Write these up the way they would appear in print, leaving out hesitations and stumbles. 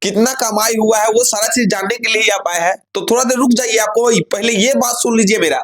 कितना कमाई हुआ है, वो सारा चीज जानने के लिए ही आप आए हैं। तो थोड़ा देर रुक जाइए, आपको पहले ये बात सुन लीजिए मेरा।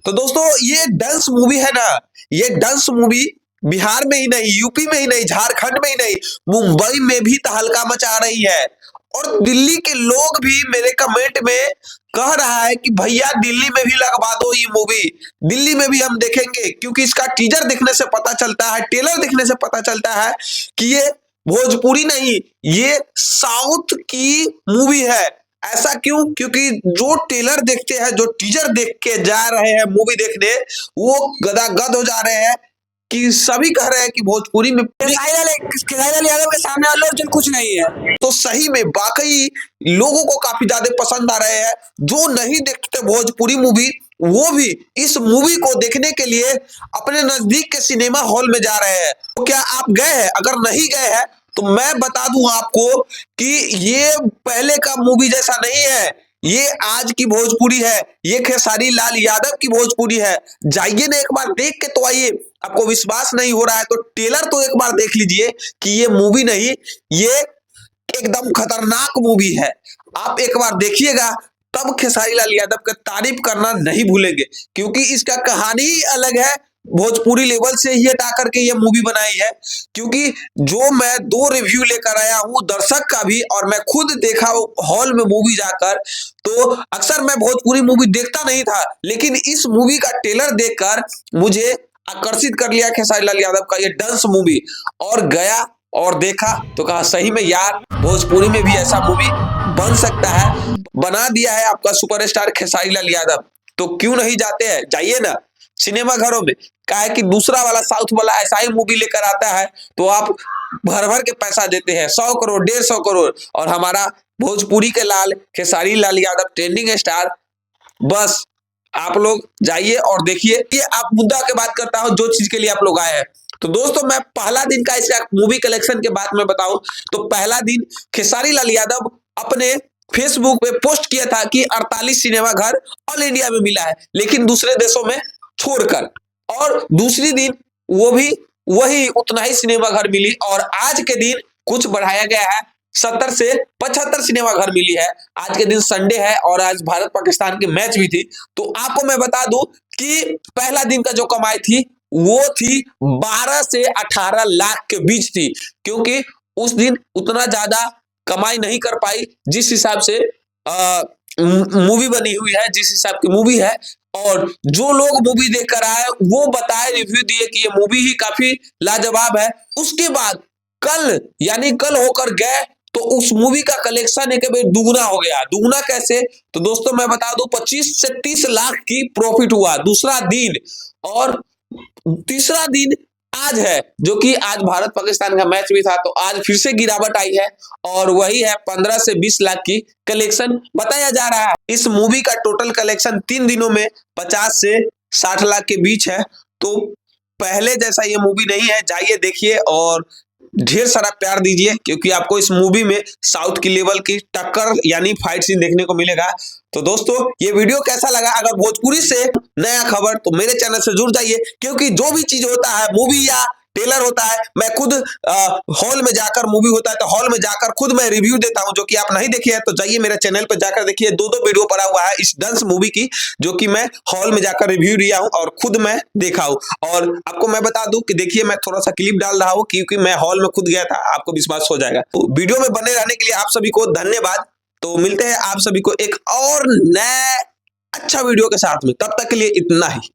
तो दोस्तों ये डंस मूवी है ना, ये डंस मूवी बिहार में ही नहीं, यूपी में ही नहीं, झारखंड में ही नहीं, मुंबई में भी तहलका मचा रही है। और दिल्ली के लोग भी मेरे कमेंट में कह रहा है कि भैया दिल्ली में भी लगवा दो ये मूवी, दिल्ली में भी हम देखेंगे। क्योंकि इसका टीजर देखने से पता चलता है, ट्रेलर देखने से पता चलता है कि ये भोजपुरी नहीं, ये साउथ की मूवी है। ऐसा क्यों? क्योंकि जो ट्रेलर देखते हैं, जो टीजर देख के जा रहे हैं मूवी देखने, वो गदागद हो जा रहे हैं कि सभी कह रहे हैं कि भोजपुरी में खेसारी यादव के सामने अल्लू अर्जुन कुछ नहीं है। तो सही में वाकई लोगों को काफी ज्यादा पसंद आ रहे हैं। जो नहीं देखते भोजपुरी मूवी, वो भी इस मूवी को देखने के लिए अपने नजदीक के सिनेमा हॉल में जा रहे हैं। तो क्या आप गए हैं? अगर नहीं गए हैं तो मैं बता दूं आपको कि ये पहले का मूवी जैसा नहीं है, ये आज की भोजपुरी है, ये खेसारी लाल यादव की भोजपुरी है। जाइए ना, एक बार देख के तो आइए। आपको विश्वास नहीं हो रहा है तो ट्रेलर तो एक बार देख लीजिए कि ये मूवी नहीं, ये एकदम खतरनाक मूवी है। आप एक बार देखिएगा, तब खेसारी लाल यादव का तारीफ करना नहीं भूलेंगे। क्योंकि इसका कहानी ही अलग है, भोजपुरी लेवल से ही हटा करके ये मूवी बनाई है। क्योंकि जो मैं 2 रिव्यू लेकर आया हूँ दर्शक का भी, और मैं खुद देखा हॉल में मूवी जाकर, तो अक्सर मैं भोजपुरी मूवी देखता नहीं था, लेकिन इस मूवी का ट्रेलर देखकर मुझे आकर्षित कर लिया खेसारी लाल यादव का ये डांस मूवी। और गया और देखा तो कहा सही में यार भोजपुरी में भी ऐसा मूवी बन सकता है। बना दिया है आपका सुपरस्टार खेसारी लाल यादव। तो क्यों नहीं जाते हैं? जाइए ना सिनेमा घरों में। क्या है कि दूसरा वाला साउथ वाला ऐसा ही मूवी लेकर आता है तो आप भर भर के पैसा देते हैं, 100 करोड़ 150 करोड़, और हमारा भोजपुरी के लाल खेसारी लाल यादव ट्रेंडिंग स्टार, बस आप लोग जाइए और देखिए। ये आप मुद्दा के बात करता हूं जो चीज के लिए आप लोग आए हैं। तो दोस्तों मैं पहला दिन का इसका मूवी कलेक्शन के बात में बताऊं तो पहला दिन खेसारी लाल यादव अपने फेसबुक पे पोस्ट किया था कि 48 सिनेमा घर ऑल इंडिया में मिला है, लेकिन दूसरे देशों में छोड़कर। और दूसरी दिन वो भी वही उतना ही सिनेमा घर मिली, और आज के दिन कुछ बढ़ाया गया है, 70 से 75 सिनेमा घर मिली है। आज के दिन संडे है और आज भारत पाकिस्तान की मैच भी थी। तो आपको मैं बता दूं कि पहला दिन का जो कमाई थी वो थी 12 से 18 लाख के बीच थी। क्योंकि उस दिन उतना ज्यादा कमाई नहीं कर पाई जिस हिसाब से मूवी बनी हुई है, जिस हिसाब की मूवी है। और जो लोग मूवी देख कर आए वो बताए, रिव्यू दिए कि ये मूवी ही काफी लाजवाब है। उसके बाद कल यानी कल होकर गए तो उस मूवी का कलेक्शन एक बार दुगना हो गया। दुगना कैसे? तो दोस्तों मैं बता दूं 25 से 30 लाख की प्रॉफिट हुआ दूसरा दिन। और तीसरा दिन आज है, जो कि आज भारत पाकिस्तान का मैच भी था, तो आज फिर से गिरावट आई है और वही है 15 से 20 लाख की कलेक्शन बताया जा रहा है। इस मूवी का टोटल कलेक्शन 3 दिनों में 50 से 60 लाख के बीच है। तो पहले जैसा ये मूवी नहीं है, जाइए देखिए और ढेर सारा प्यार दीजिए, क्योंकि आपको इस मूवी में साउथ की लेवल की टक्कर यानी फाइट सीन देखने को मिलेगा। तो दोस्तों ये वीडियो कैसा लगा? अगर भोजपुरी से नया खबर तो मेरे चैनल से जुड़ जाइए, क्योंकि जो भी चीज होता है मूवी या ट्रेलर होता है, मैं खुद हॉल में जाकर, मूवी होता है तो हॉल में जाकर खुद मैं रिव्यू देता हूं, जो कि आप नहीं देखे हैं तो जाइए मेरे चैनल पर जाकर देखिए। 2 वीडियो पड़ा हुआ है इस डांस मूवी की, जो कि मैं हॉल में जाकर रिव्यू दिया हूं और खुद मैं देखा हूं। और आपको मैं बता दूं कि देखिए मैं थोड़ा सा क्लिप डाल रहा हूं क्योंकि मैं हॉल में खुद गया था, आपको विश्वास हो जाएगा। तो वीडियो में बने रहने के लिए आप सभी को धन्यवाद। तो मिलते हैं आप सभी को एक और नए अच्छा वीडियो के साथ में, तब तक के लिए इतना ही।